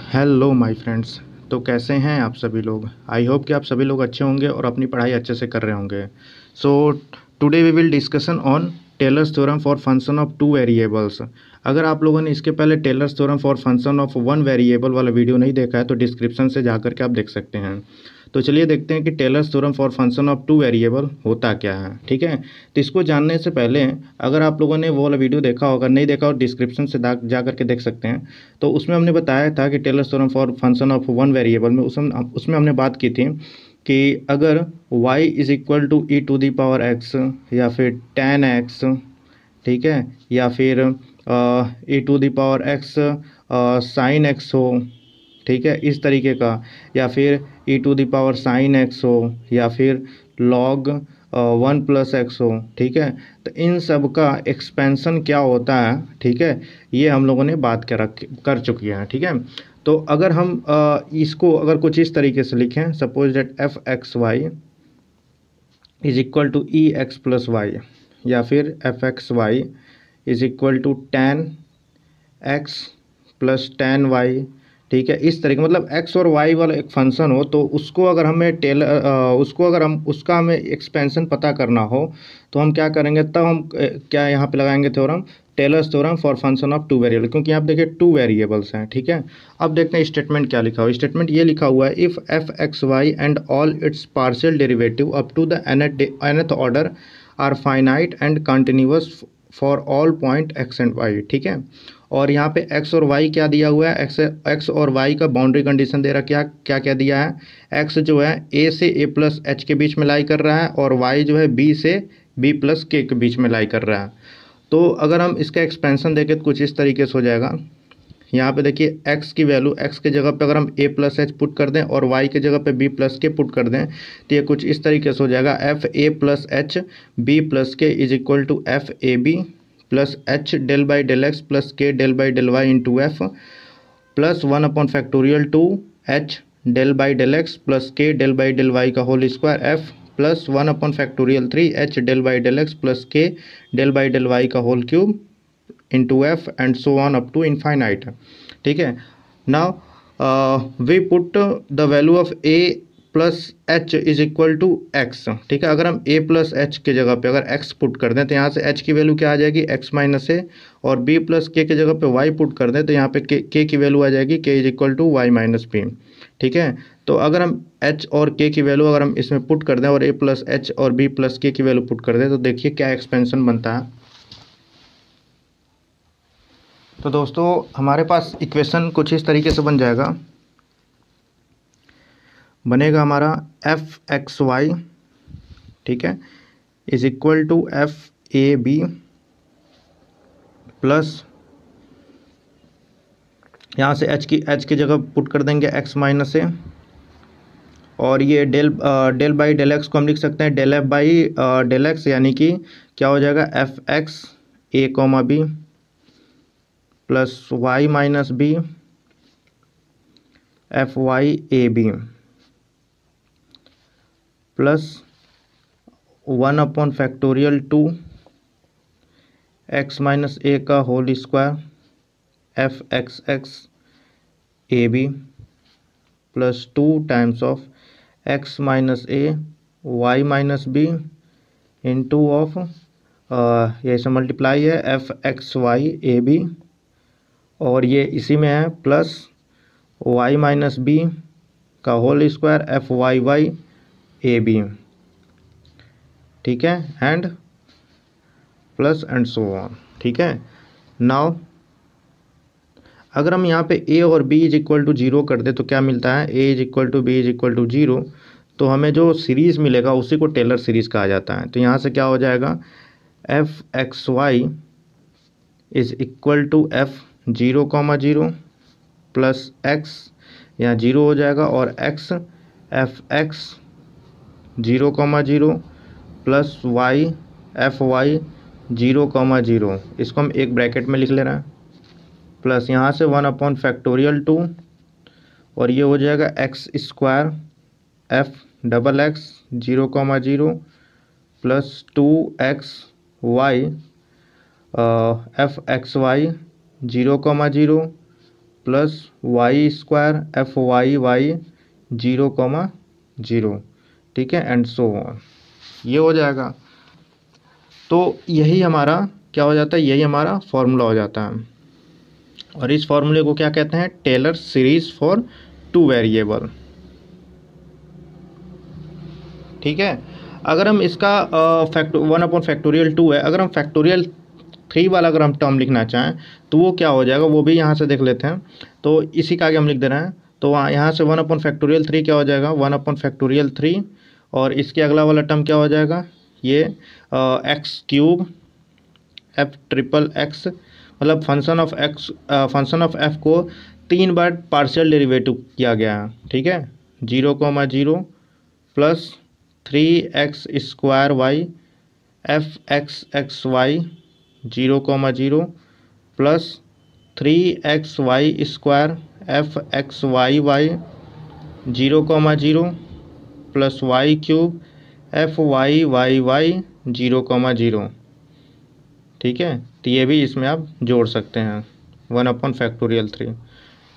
Hello my friends. तो कैसे हैं आप सभी लोग। आई होप कि आप सभी लोग अच्छे होंगे और अपनी पढ़ाई अच्छे से कर रहे होंगे। So today we will discussion on Taylor's theorem for function of two variables. अगर आप लोगों ने इसके पहले Taylor's theorem for function of one variable वाला वीडियो नहीं देखा है तो डिस्क्रिप्शन से जाकर के आप देख सकते हैं। तो चलिए देखते हैं कि Taylor's theorem for function of two variable होता क्या है। ठीक है, तो इसको जानने से पहले अगर आप लोगों ने वो वाला वीडियो देखा होगा, नहीं देखा हो डिस्क्रिप्शन से जा करके देख सकते हैं। तो उसमें हमने बताया था कि Taylor's theorem for function of one variable में उसमें हमने बात की थी कि अगर y is equal to E to the power x या फिर tan x, ठीक है, या फिर E to the power x sine x हो, ठीक है, इस तरीके का, या फिर E to the power sine x हो, या फिर log 1+x हो, ठीक है। तो इन सब का एक्सपेंशन क्या होता है, ठीक है, ये हम लोगों ने बात कर चुकी है। ठीक है, तो अगर हम इसको अगर कुछ इस तरीके से लिखें, suppose that f x y is equal to e x plus y, या फिर f x y is equal to ten x plus ten y, ठीक है, इस तरीके, मतलब एक्स और वाई वाला एक फंक्शन हो तो उसको अगर हम उसका हमें एक्सपेंशन पता करना हो तो हम क्या करेंगे, तब हम क्या यहाँ पे लगाएंगे theorem, Taylor's theorem for function of two variable, क्योंकि यहाँ पे देखिए टू वेरिएबल्स हैं। ठीक है, अब देखते हैं स्टेटमेंट क्या लिखा हुआ। स्टेटमेंट ये लिखा हुआ है, if f x y and all its partial derivative up to the nth order are finite and continuous for all point x and y. ठीक है, और यहाँ पे x और y क्या दिया हुआ है, x और y का बाउंड्री कंडीशन दे रखा, क्या क्या दिया है, x जो है a से a प्लस h के बीच में लाई कर रहा है और y जो है b से b प्लस k के बीच में लाई कर रहा है। तो अगर हम इसका एक्सपेंशन देखें तो कुछ इस तरीके से हो जाएगा। यहाँ पे देखिए x की वैल्यू, x के जगह पे अगर हम a प्लस एच पुट कर दें और y के जगह पे b प्लस के पुट कर दें तो ये कुछ इस तरीके से हो जाएगा, F A plus H B plus K is equal to F A B plus H del by del X plus K del by del Y into F plus 1/फैक्टोरियल two H del by del X plus K del by del Y का whole square F plus 1/फैक्टोरियल 3 H del by del X plus K del by del Y का whole cube into F and so on up to infinite. ठीक है, now we put the value of a plus h is equal to x. ठीक है, अगर हम a plus H के जगह पे अगर x पुट कर दें तो यहाँ से h की वैल्यू क्या आ जाएगी, x माइनस ए, और b प्लस के जगह पे y पुट कर दें तो यहाँ पे k की वैल्यू आ जाएगी k is equal to y minus p. ठीक है, तो अगर हम h और k की वैल्यू अगर हम इसमें पुट कर दें और a प्लस एच और b प्लस के की वैल्यू पुट कर दें तो देखिए क्या एक्सपेंशन बनता है। तो दोस्तों हमारे पास इक्वेशन कुछ इस तरीके से बन जाएगा, बनेगा हमारा एफ एक्स वाई, ठीक है, is equal to F A B plus, यहाँ से एच की जगह पुट कर देंगे एक्स माइनस ए, और ये डेल बाई डेल एक्स को हम लिख सकते हैं del F by del X, यानी कि क्या हो जाएगा, F X A comma B plus Y minus B F Y A B plus 1/फैक्टोरियल टू एक्स माइनस ए का whole square F x X A B plus 2 times of X minus A Y minus B into of ये से multiply है F x Y ए B, और ये इसी में है प्लस वाई माइनस बी का whole square f Y y ए b. ठीक है, and plus and so on. ठीक है, नाउ अगर हम यहाँ पे a और b इज इक्वल टू 0 कर दे तो क्या मिलता है, a is equal to b is equal to 0, तो हमें जो सीरीज़ मिलेगा उसी को टेलर सीरीज़ कहा जाता है। तो यहाँ से क्या हो जाएगा, F x y is equal to f 0,0 plus x, यहाँ 0 हो जाएगा, और x f x 0,0 plus y f y 0,0, इसको हम एक ब्रैकेट में लिख ले रहे हैं, प्लस यहाँ से 1/फैक्टोरियल 2, और ये हो जाएगा x square f double x 0,0 plus 2x y f x y 0,0 plus y square f Y y 0,0, ठीक है, एंड सो ऑन, ये हो जाएगा। तो यही हमारा क्या हो जाता है, यही हमारा फॉर्मूला हो जाता है। और इस फॉर्मूले को क्या कहते हैं, Taylor series for two variable, ठीक है। अगर हम इसका वन अपॉन फैक्टोरियल 2 है, अगर हम फैक्टोरियल 3 वाला अगर हम टर्म लिखना चाहें तो वो क्या हो जाएगा, वो भी यहाँ से देख लेते हैं। तो इसी का आगे हम लिख दे रहे हैं, तो यहाँ से 1 अपॉन फैक्टोरियल 3 क्या हो जाएगा, 1 अपॉन फैक्टोरियल 3, और इसके अगला वाला टर्म क्या हो जाएगा, ये x cube f triple x, मतलब फंक्शन ऑफ एफ को 3 बार पार्शियल डेरिवेटिव किया गया है, ठीक है। 0,0 plus 3x square y f x x y 0,0 plus 3xy square F x Y y 0,0 plus y cube f Y Y y 0,0, ठीक है। तो ये भी इसमें आप जोड़ सकते हैं 1 upon factorial 3।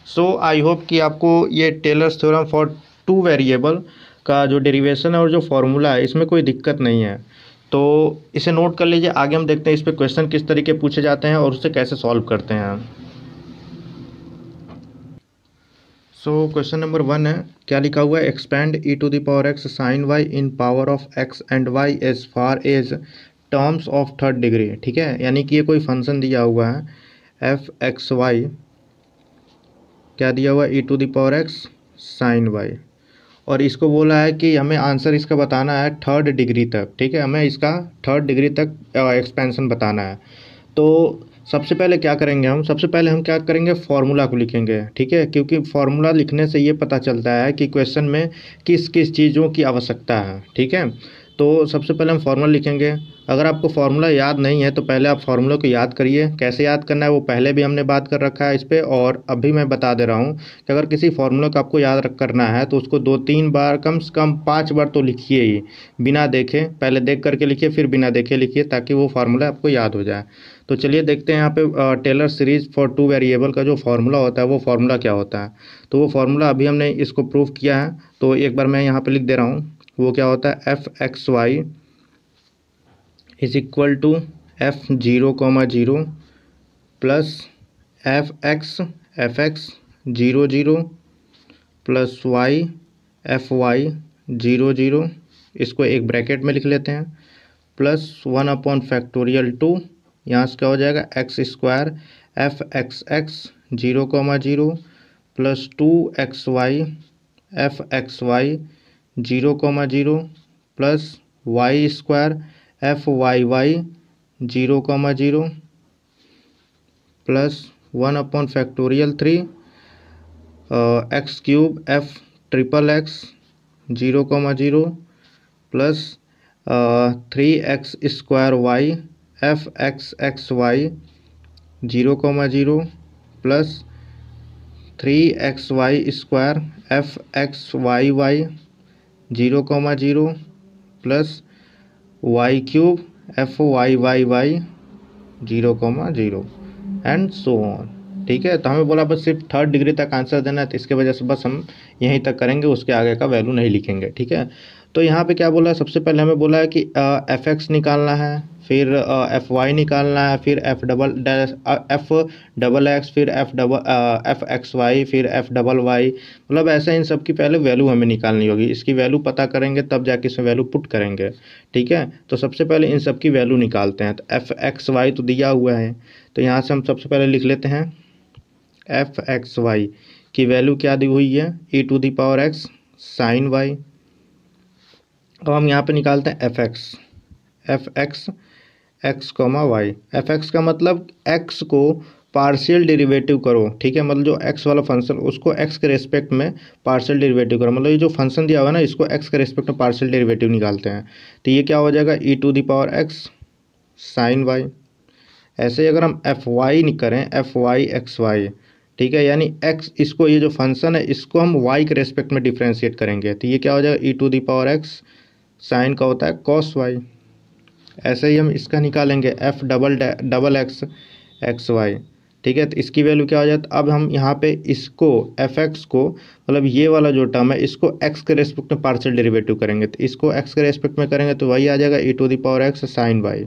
So I hope कि आपको ये Taylor's theorem for two variable का जो डेरिवेशन है और जो फॉर्मूला है इसमें कोई दिक्कत नहीं है, तो इसे नोट कर लीजिए। आगे हम देखते हैं इस पे क्वेश्चन किस तरीके पूछे जाते हैं और उसे कैसे सॉल्व करते हैं। सो क्वेश्चन नंबर 1 है, क्या लिखा हुआ है, expand e to the power x sine y in power of x and y as far as terms of third degree, ठीक है। यानी कि ये कोई फंक्शन दिया हुआ है एफ एक्स वाई, क्या दिया हुआ है, e to the power x sine y, और इसको बोला है कि हमें आंसर इसका बताना है थर्ड डिग्री तक, ठीक है। हमें इसका थर्ड डिग्री तक एक्सपेंशन बताना है। तो सबसे पहले क्या करेंगे, सबसे पहले हम क्या करेंगे, फार्मूला को लिखेंगे, ठीक है, क्योंकि फार्मूला लिखने से ये पता चलता है कि क्वेश्चन में किस किस चीज़ों की आवश्यकता है, ठीक है। तो सबसे पहले हम फार्मूला लिखेंगे। अगर आपको फार्मूला याद नहीं है तो पहले आप फार्मूला को याद करिए, कैसे याद करना है वो पहले भी हमने बात कर रखा है इस पर, और अभी मैं बता दे रहा हूँ कि अगर किसी फार्मूला को आपको याद करना है तो उसको 2-3 बार, कम से कम 5 बार तो लिखिए ही, बिना देखे, पहले देख करके लिखिए फिर बिना देखे लिखिए, ताकि वो फार्मूला आपको याद हो जाए। तो चलिए देखते हैं यहाँ पे Taylor series for two variable का जो फार्मूला होता है वो फार्मूला क्या होता है। तो वो फार्मूला अभी हमने इसको प्रूव किया है, तो एक बार मैं यहाँ पे लिख दे रहा हूँ। वो क्या होता है, F x y is equal to f 0,0 plus f x 0,0 plus y f y 0,0, इसको एक ब्रैकेट में लिख लेते हैं, प्लस 1 अपॉन फैक्टोरियल 2, यहाँ से क्या हो जाएगा, x square F x x 0,0 plus 2xy f x y 0,0 plus y square f Y y 0,0 plus 1 upon factorial 3 x cube f triple x 0,0 plus 3x square y f x x y 0,0 plus 3xy square F x Y y 0,0 plus y cube f Y Y y 0,0 and so on, ठीक है। तो हमें बोला बस सिर्फ third degree तक answer देना है, तो इसके वजह से बस हम यहीं तक करेंगे, उसके आगे का वैल्यू नहीं लिखेंगे, ठीक है। तो यहाँ पे क्या बोला है, सबसे पहले हमें बोला है कि एफ एक्स निकालना है, फिर एफ वाई निकालना है, फिर एफ डबल एक्स, फिर एफ एक्स वाई, फिर एफ डबल वाई, मतलब ऐसे इन सब की पहले वैल्यू हमें निकालनी होगी। इसकी वैल्यू पता करेंगे तब जाके इसमें वैल्यू पुट करेंगे, ठीक है। तो सबसे पहले इन सब की वैल्यू निकालते हैं। तो एफ एक्स वाई तो दिया हुआ है, तो यहाँ से हम सबसे पहले लिख लेते हैं एफ एक्स वाई की वैल्यू क्या दी हुई है, e to the power x sine y. अब हम यहाँ पे निकालते हैं f x x comma y. F x का मतलब x को पार्शियल डेरिवेटिव करो, ठीक है, मतलब जो x वाला फंक्शन उसको x के रेस्पेक्ट में पार्शियल डेरिवेटिव करो, मतलब ये जो फंक्शन दिया हुआ है ना इसको x के रेस्पेक्ट में पार्शियल डेरिवेटिव निकालते हैं। तो ये क्या हो जाएगा, e to the power x sine Y. ऐसे ही अगर हम एफ वाई करें, एफ वाई एक्स वाई, ठीक है, यानी x, इसको ये जो फंक्शन है इसको हम y के रेस्पेक्ट में डिफ्रेंशिएट करेंगे, तो ये क्या हो जाएगा, e to the power x sine का होता है कॉस वाई। ऐसे ही हम इसका निकालेंगे f double x x Y, ठीक है। तो इसकी वैल्यू क्या हो जाता है, अब हम यहाँ पे इसको एफ एक्स को मतलब ये वाला जो टर्म है इसको एक्स के रेस्पेक्ट में पार्शियल डेरिवेटिव करेंगे, तो इसको एक्स के रेस्पेक्ट में करेंगे तो वही आ जाएगा ई to the power x sine Y.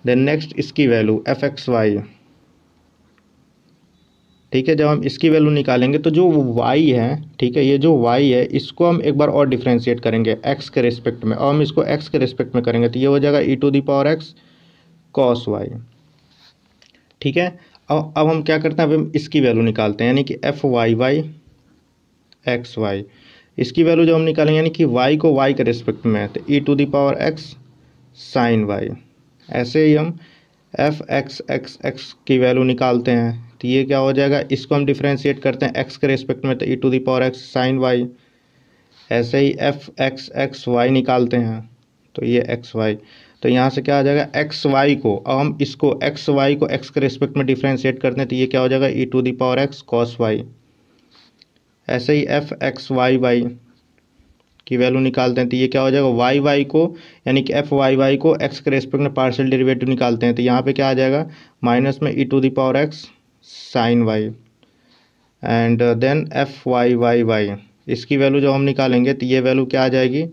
Then next इसकी वैल्यू एफ एक्स वाई, ठीक है। जब हम इसकी वैल्यू निकालेंगे तो जो y है, ठीक है, ये जो y है इसको हम एक बार और डिफ्रेंशिएट करेंगे x के रेस्पेक्ट में, और हम इसको x के रेस्पेक्ट में करेंगे तो ये हो जाएगा ई to the power x cos Y, ठीक है। अब हम क्या करते हैं, अब हम इसकी वैल्यू निकालते हैं, यानी कि f Y y x y. इसकी वैल्यू जब हम निकालेंगे यानी कि y को y के रेस्पेक्ट में है तो E to the power x sine Y. ऐसे ही हम एफ एक्स एक्स एक्स की वैल्यू निकालते हैं तो ये क्या हो जाएगा, इसको हम डिफ्रेंशिएट करते हैं एक्स के रेस्पेक्ट में तो E to the power x sine Y. ऐसे ही एफ एक्स एक्स वाई निकालते हैं तो ये एक्स वाई, तो यहाँ से क्या आ जाएगा एक्स वाई को, अब हम इसको एक्स वाई को एक्स के रेस्पेक्ट में डिफ्रेंशिएट करते हैं तो ये क्या हो जाएगा ई to the power x cos Y. ऐसे ही एफ एक्स वाई वाई की वैल्यू निकालते हैं तो ये क्या हो जाएगा वाई वाई को, यानी कि एफ वाई वाई को एक्स के रेस्पेक्ट में पार्शियल डेरिवेटिव निकालते हैं तो यहाँ पे क्या आ जाएगा माइनस में E to the power x sine Y. And then F Y Y Y, इसकी वैल्यू जब हम निकालेंगे तो ये वैल्यू क्या आ जाएगी,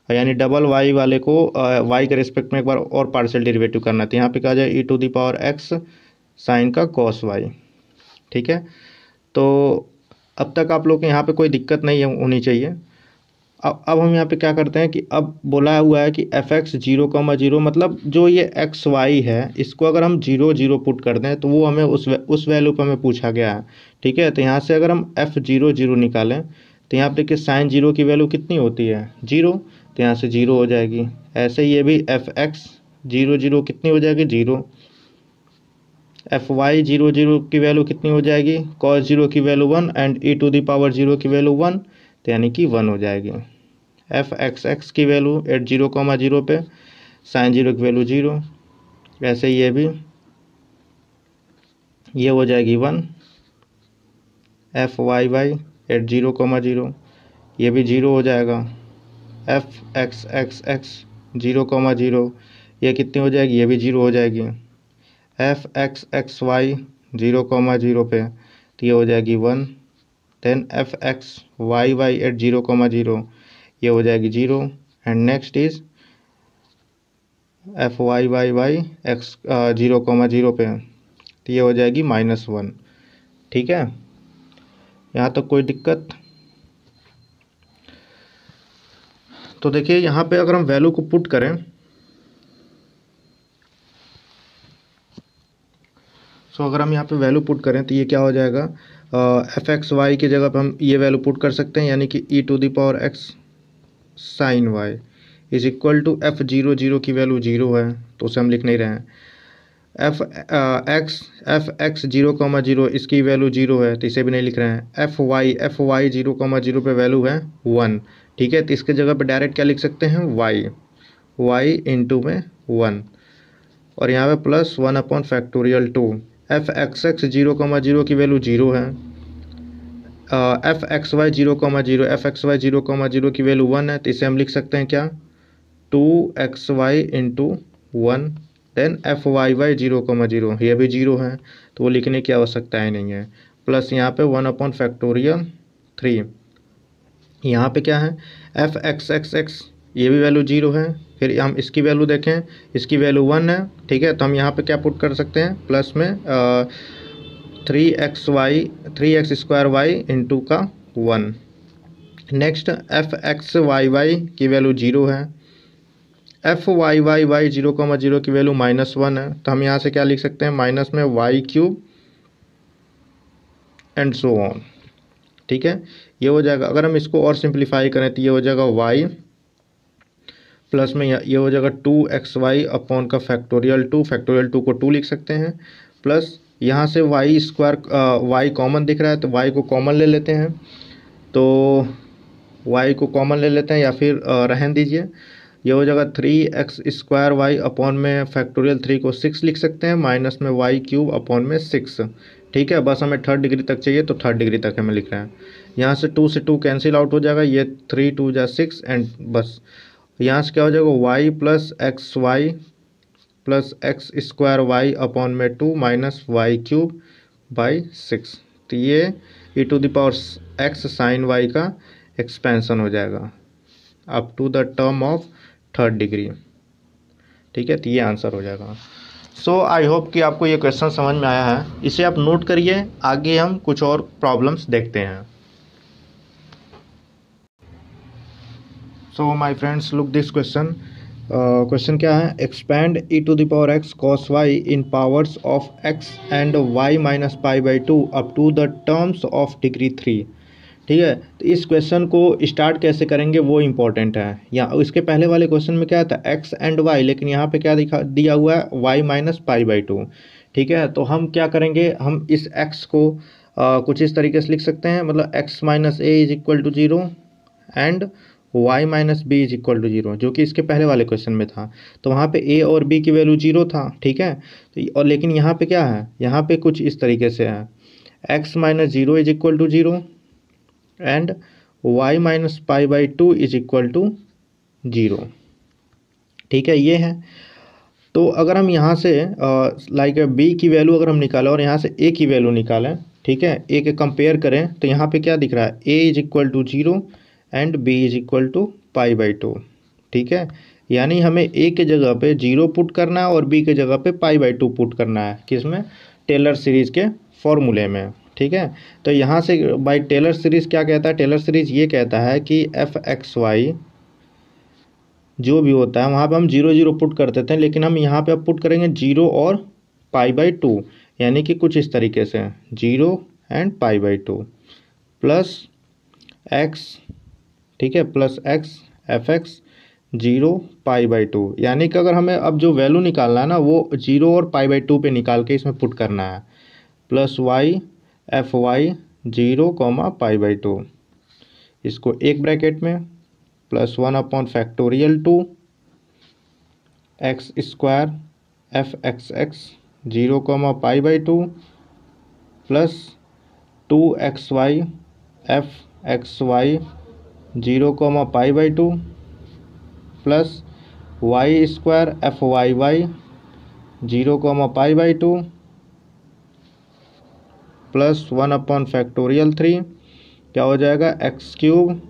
यानी डबल वाई वाले को वाई के रेस्पेक्ट में एक बार और पार्शियल डेरिवेटिव करना है तो यहाँ पे क्या आ जाएगा ई to the power x sine का कॉस वाई, ठीक है। तो अब तक आप लोग के यहाँ पे कोई दिक्कत नहीं होनी चाहिए। अब हम यहाँ पे क्या करते हैं कि अब बोला हुआ है कि एफ एक्स 0,0 मतलब जो ये एक्स वाई है इसको अगर हम 0 0 पुट कर दें तो वो हमें उस वैल्यू पर हमें पूछा गया है, ठीक है। तो यहाँ से अगर हम एफ 0 0 निकालें तो यहाँ पे देखिए साइन 0 की वैल्यू कितनी होती है 0, तो यहाँ से 0 हो जाएगी। ऐसे ही ये भी एफ एक्स 0 0 कितनी हो जाएगी 0, एफ वाई 0 0 की वैल्यू कितनी हो जाएगी कॉस 0 की value 1 and e to the power 0 की वैल्यू 1, तो यानी कि 1 हो जाएगी। एफ एक्स एक्स की वैल्यू एट 0,0 पे साइन 0 की वैल्यू 0, ऐसे ये भी ये हो जाएगी 1। एफ वाई वाई एट 0,0 ये भी 0 हो जाएगा। एफ एक्स एक्स एक्स 0,0 ये कितनी हो जाएगी, ये भी 0 हो जाएगी। एफ एक्स एक्स वाई 0,0 पे तो ये हो जाएगी 1। Then f x Y y at 0,0 ये हो जाएगी 0। And next is f Y Y y x 0,0 पे तो ये हो जाएगी -1, ठीक है। यहाँ तक कोई दिक्कत? तो देखिए यहाँ पे अगर हम वैल्यू को पुट करें अगर हम यहाँ पे वैल्यू पुट करें तो ये क्या हो जाएगा, एफ एक्स वाई की जगह पे हम ये वैल्यू पुट कर सकते हैं, यानी कि e to the power x sine y is equal to f 0 0 की वैल्यू 0 है तो उसे हम लिख नहीं रहे हैं। एफ एक्स 0,0 इसकी वैल्यू 0 है तो इसे भी नहीं लिख रहे हैं। एफ वाई 0,0 पे वैल्यू है 1, ठीक है। तो इसके जगह पे डायरेक्ट क्या लिख सकते हैं वाई इंटू में 1 और यहाँ पे प्लस 1/2। एफ एक्स एक्स 0,0 की वैल्यू 0 है। एफ एक्स वाई 0,0 की वैल्यू 1 है तो इसे हम लिख सकते हैं क्या 2xy into 1। Then F Y y 0,0 ये भी 0 है तो वो लिखने की आवश्यकता ही नहीं है। प्लस यहाँ पे 1/3। यहाँ पे क्या है एफ एक्स एक्स एक्स ये भी वैल्यू 0 है। फिर हम इसकी वैल्यू देखें, इसकी वैल्यू 1 है, ठीक है। तो हम यहाँ पे क्या पुट कर सकते हैं प्लस में 3x स्क्वायर वाई इंटू का 1। Next f x Y Y की वैल्यू 0 है। एफ वाई वाई वाई 0,0 की वैल्यू -1 है तो हम यहाँ से क्या लिख सकते हैं माइनस में y³ एंड सो ऑन, ठीक है। ये हो जाएगा, अगर हम इसको और सिंप्लीफाई करें तो ये हो जाएगा y प्लस में ये हो जाएगा 2xy अपॉन का फैक्टोरियल 2 को 2 लिख सकते हैं। प्लस यहाँ से y स्क्वायर y कॉमन दिख रहा है तो y को कॉमन ले लेते हैं, तो y को कॉमन ले लेते हैं या फिर रहन दीजिए। ये हो जाएगा 3x स्क्वायर वाई अपॉन में फैक्टोरियल 3 को 6 लिख सकते हैं माइनस में y³ अपॉन में 6, ठीक है। बस हमें 3rd डिग्री तक चाहिए तो 3rd डिग्री तक हमें लिख रहे हैं। यहाँ से 2 से 2 कैंसिल आउट हो जाएगा, ये 3 2 जा 6 एंड बस यहाँ से क्या हो जाएगा y plus x y plus x square y upon में 2 माइनस वाई क्यूब बाई 6। तो ये e⁻x साइन वाई का एक्सपेंशन हो जाएगा up to the term of third degree. ठीक है, तो ये आंसर हो जाएगा। सो आई होप कि आपको ये क्वेश्चन समझ में आया है। इसे आप नोट करिए, आगे हम कुछ और प्रॉब्लम्स देखते हैं। So my friends, look this question. Question क्या है? Expand e⁻x cos y in powers of x and y minus pi by 2 up to the terms of degree 3। ठीक है, तो इस क्वेश्चन को स्टार्ट कैसे करेंगे वो इम्पोर्टेंट है। या इसके पहले वाले क्वेश्चन में क्या था? x एंड y, लेकिन यहाँ पे क्या दिया हुआ है? y minus pi by 2। ठीक है, तो हम क्या करेंगे? हम इस x को कुछ इस तरीके से लिख सकते हैं, मतलब x minus a is equal to 0 and y minus b is equal to 0, जो कि इसके पहले वाले क्वेश्चन में था। तो वहाँ पे a और b की वैल्यू 0 था। ठीक है, तो और लेकिन यहाँ पे क्या है? यहाँ पे कुछ इस तरीके से है, x minus 0 is equal to 0 and y minus pi by 2 is equal to 0। ठीक है, ये है। तो अगर हम यहाँ से लाइक b की वैल्यू अगर हम निकालें और यहाँ से a की वैल्यू निकालें, ठीक है, a के कंपेयर करें, तो यहाँ पे क्या दिख रहा है? a is equal to 0 and b is equal to pi by 2। ठीक है, यानी हमें a के जगह पे 0 पुट करना है और b के जगह पे पाई बाई 2 पुट करना है। किसमें? टेलर सीरीज़ के फॉर्मूले में। ठीक है, तो यहाँ से बाई टेलर सीरीज़ क्या कहता है? टेलर सीरीज़ ये कहता है कि f(x,y) जो भी होता है वहाँ पे हम 0 0 पुट कर देते हैं, लेकिन हम यहाँ पे अब पुट करेंगे 0 और पाई बाई 2, यानी कि कुछ इस तरीके से 0 and pi by 2 plus x, ठीक है, plus x f(x) 0 pi by 2, यानी कि अगर हमें अब जो वैल्यू निकालना है ना वो 0 और पाई बाई 2 पे निकाल के इसमें पुट करना है। Plus y f(y) 0 pi by 2, इसको एक ब्रैकेट में plus 1 upon factorial 2 x square f(x,x) 0 pi by 2 plus 2xy f(xy) 0 pi by 2 plus y square f(y,y) 0 pi by 2 plus 1 upon factorial 3, क्या हो जाएगा? X cube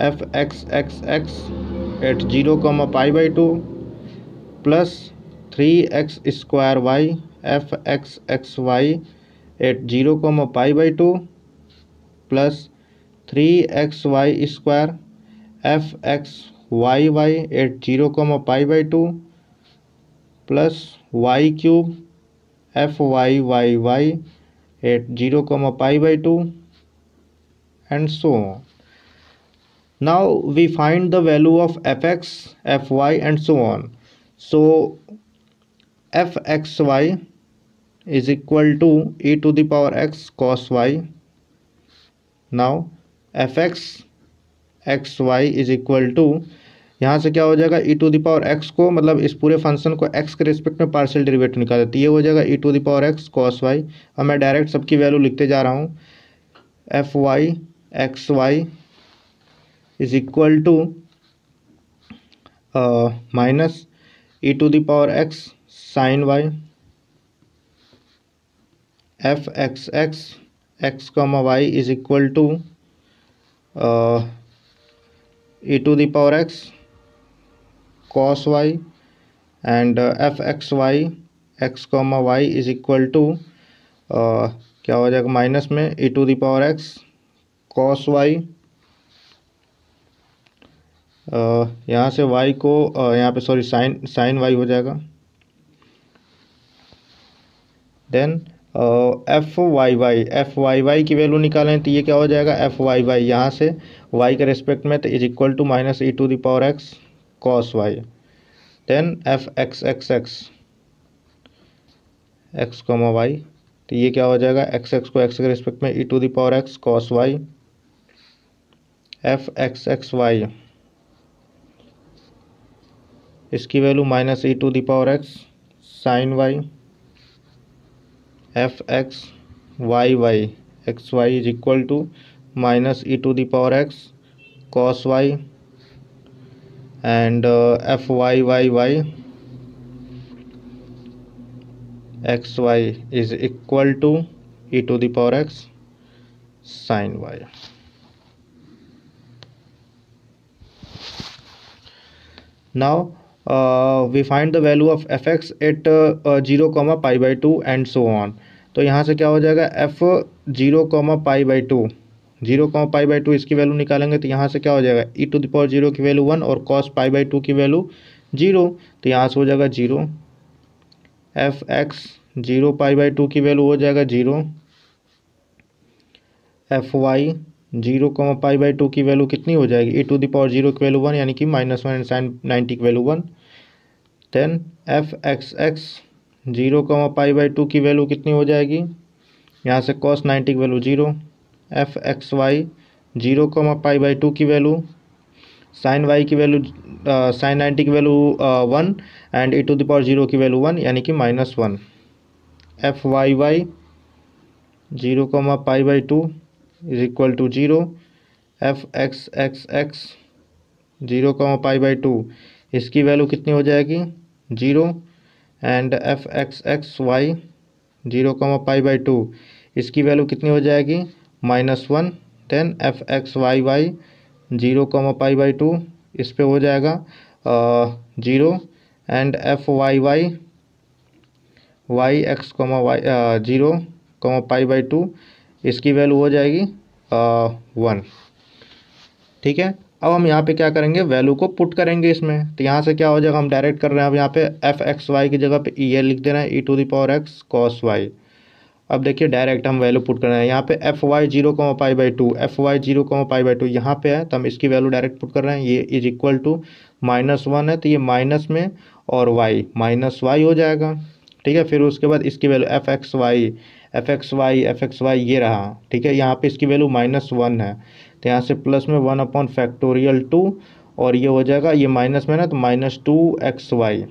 f(x,x,x) at 0 pi by 2 plus 3x square y f(x,x,y) at 0 pi by 2 plus 3xy square f(x,y,y) at 0 pi by 2 plus y cube f(y,y,y) eight 0 pi by 2 and so on. Now we find the value of f(x), fy and so on. So f(xy) is equal to e⁻x cos y. Now f(x, xy) is equal to, यहाँ से क्या हो जाएगा? e⁻x को, मतलब इस पूरे function को x के रिस्पेक्ट में पार्शियल डेरिवेटिव निकाल देते, ये हो जाएगा e⁻x cos y। अब मैं डायरेक्ट सबकी वैल्यू लिखते जा रहा हूँ। f(y,xy) is equal to minus e⁻x sine y f(x,x, x, y) is equal to e⁻x cos y and f(xy, x, y) is equal to क्या हो जाएगा? माइनस में e⁻x cos y, यहाँ से y को यहाँ पे सॉरी साइन y हो जाएगा। देन f(y,y) की वैल्यू निकालें तो ये क्या हो जाएगा? f(y,y) यहाँ से y के रेस्पेक्ट में तो is equal to minus e⁻x cos y। Then f(x,x,x, x, y), तो ये क्या हो जाएगा? x को x के रेस्पेक्ट में e⁻x cos y f(x,x,y), इसकी value minus e⁻x sine y f(x,y,y, xy) is equal to minus e⁻x cos y and f(y,y,y) x y is equal to E to the power x sine y. Now we find the value of f x at 0, π/2 and so on. तो यहाँ से क्या हो जाएगा, F 0, π/2 इसकी value निकालेंगे तो यहाँ से क्या हो जाएगा, ई टू द पावर 0 की वैल्यू 1 और कॉस π/2 की वैल्यू 0, तो यहाँ से हो जाएगा 0। एफ एक्स 0, π/2 की वैल्यू हो जाएगा 0। एफ वाई 0, π/2 की वैल्यू कितनी हो जाएगी, ई टू द पावर 0 की वैल्यू 1 यानी कि -1 एंड साइन 90 की value 1। Then f x x 0, π/2 की वैल्यू कितनी हो जाएगी, यहाँ से कॉस 90 की वैल्यू 0। एफ एक्स वाई 0, π/2 की वैल्यू, साइन वाई की वैल्यू साइन 90 की value 1 and e to the power 0 की वैल्यू 1 यानी कि -1। F Y y 0, π/2 is equal to 0। F x x x 0, π/2 इसकी वैल्यू कितनी हो जाएगी 0 and f x x y 0, π/2 इसकी वैल्यू कितनी हो जाएगी -1। Then f x Y y 0, π/2 इस पे हो जाएगा 0 and f Y Y y x y 0, π/2 इसकी वैल्यू हो जाएगी 1। ठीक है, अब हम यहाँ पे क्या करेंगे, वैल्यू को पुट करेंगे इसमें। तो यहाँ से क्या हो जाएगा, हम डायरेक्ट कर रहे हैं अब यहाँ पे एफ एक्स वाई की जगह पे ये लिख दे रहे हैं e to the power x cos y. अब देखिए डायरेक्ट हम वैल्यू पुट कर रहे हैं, यहाँ पे एफ वाई 0, π/2 एफ वाई 0, π/2 यहाँ पे है तो हम इसकी वैल्यू डायरेक्ट पुट कर रहे हैं। ये इज इक्वल टू -1 है तो ये माइनस में और वाई माइनस वाई हो जाएगा। ठीक है, फिर उसके बाद इसकी वैल्यू एफ एक्स वाई ये रहा। ठीक है, यहाँ पे इसकी वैल्यू -1 है तो यहाँ से प्लस में 1/2 और ये हो जाएगा, ये माइनस में ना तो -2xy।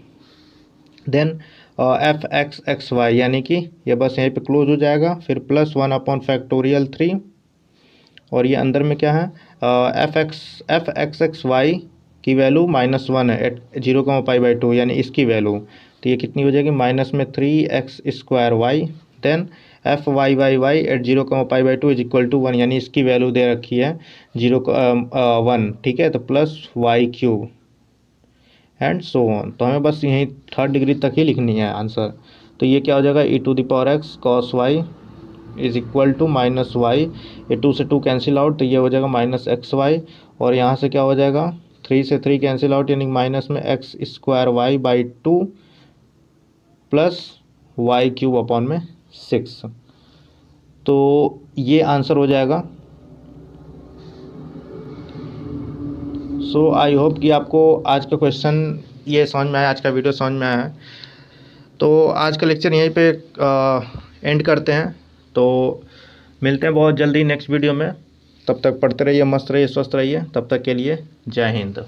Then f x x y यानी कि ये बस यहीं पे क्लोज हो जाएगा, फिर प्लस 1/3 और ये अंदर में क्या है, एफ एक्स एक्स वाई की वैल्यू -1 है एट 0, π/2 यानी इसकी वैल्यू, तो ये कितनी हो जाएगी -3x²y। Then F Y Y y at 0, π/2 is equal to 1 यानी इसकी वैल्यू दे रखी है 1। ठीक है, तो +y³ एंड सो ऑन। तो हमें बस यहीं 3rd डिग्री तक ही लिखनी है आंसर। तो ये क्या हो जाएगा, ई to the power x cos y is equal to -y, ये 2 से 2 कैंसिल आउट तो ये हो जाएगा -xy और यहाँ से क्या हो जाएगा 3 से 3 कैंसिल आउट यानी माइनस में x²y/2 प्लस y³/6। तो ये आंसर हो जाएगा। सो आई होप कि आपको आज का क्वेश्चन ये समझ में आया, आज का वीडियो समझ में आया है। तो आज का लेक्चर यहीं पे एंड करते हैं। तो मिलते हैं बहुत जल्दी नेक्स्ट वीडियो में। तब तक पढ़ते रहिए, मस्त रहिए, स्वस्थ रहिए। तब तक के लिए जय हिंद।